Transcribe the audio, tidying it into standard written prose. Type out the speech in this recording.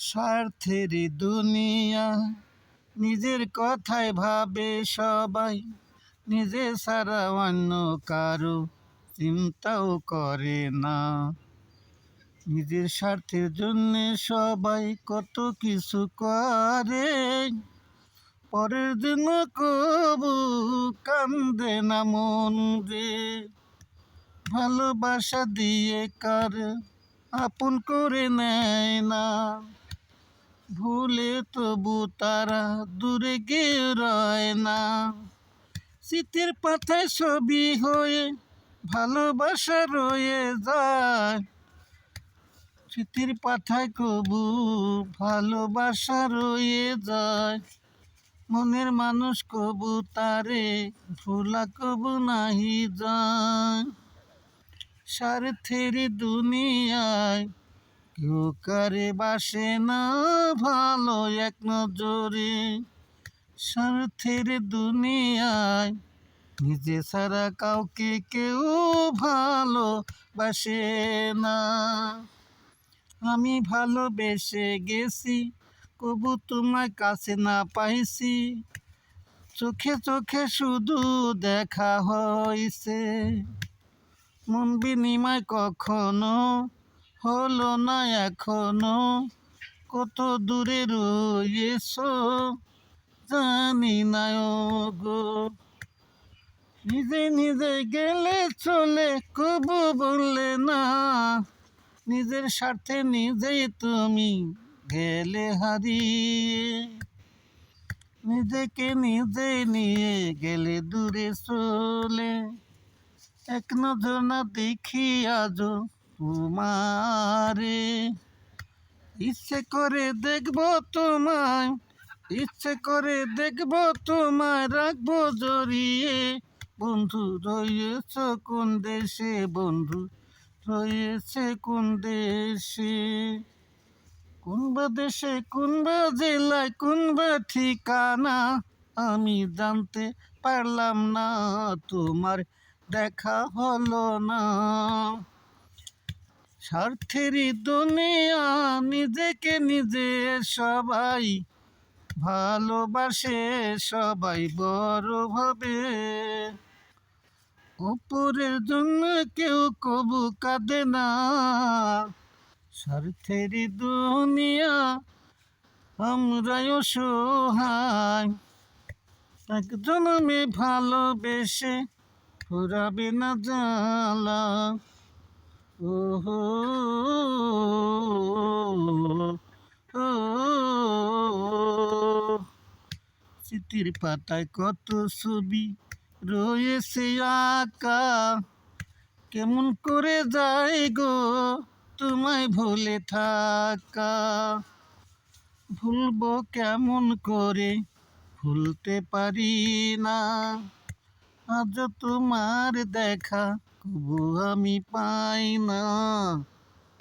স্বার্থের দুনিয়া, নিজের কথায় ভাবে সবাই, নিজে ছাড়া অন্য কারো চিন্তাও করে না। নিজের স্বার্থের জন্য সবাই কত কিছু করে, পরের জন্য কবু কান্দে না মন রে। ভালোবাসা দিয়ে কার আপন করে নেয় না, ভুলে তবু তারা দূরে গিয়ে রয় না। স্মৃতির পাতায় ছবি হয়ে ভালোবাসা রয়ে যায়, স্মৃতির পাতায় কবু ভালোবাসা রয়ে যায়। মনের মানুষ কবু তারে ভোলা কবু নাহি যায়। স্বার্থের দুনিয়ায় কেউ কারে বাসে না ভালো এক নজরে। স্বার্থের দুনিয়ায় নিজে ছাড়া কাউকে কেউ ভালো বাসে না। আমি ভালোবেসে গেছি, কবু তোমার কাছে না পাইছি, চোখে চোখে শুধু দেখা হইছে। মন বিনিময় কখনো হলো না এখনো, কত দূরে রয়েছো জানি না গো। নিজে নিজে গেলে চলে কবু বললে না, নিজের স্বার্থে নিজেই তুমি গেলে হারিয়ে। নিজেকে নিজে নিয়ে গেলে দূরে চলে, এক নজর না দেখি আজও তোমারে। ইচ্ছে করে দেখবো তোমায়, ইচ্ছে করে দেখবো তোমায়, রাখবো জড়িয়ে। বন্ধু রয়েছ কোন দেশে, বন্ধু রয়েছে কোন দেশে। কোন বা দেশে, কোন বা জেলায়, কোন বা ঠিকানা আমি জানতে পারলাম না, তোমার দেখা হলো না। স্বার্থের দুনিয়া, নিজেকে নিজে সবাই ভালোবাসে, সবাই বড় ভাবে। উপরের জন্য কেউ কবু কাঁদে না। স্বার্থের দুনিয়া আমরাই অসহায়, এক জন্মে ভালোবেসে ফুরাবে না জ্বালা। ওহো স্মৃতির পাতায় কত ছবি রয়েছে আঁকা, কেমন করে যাই গো তোমায় ভুলে থাকা। ভুলবো কেমন করে, ভুলতে পারি না, আজ তোমার দেখা কবু আমি পাই না।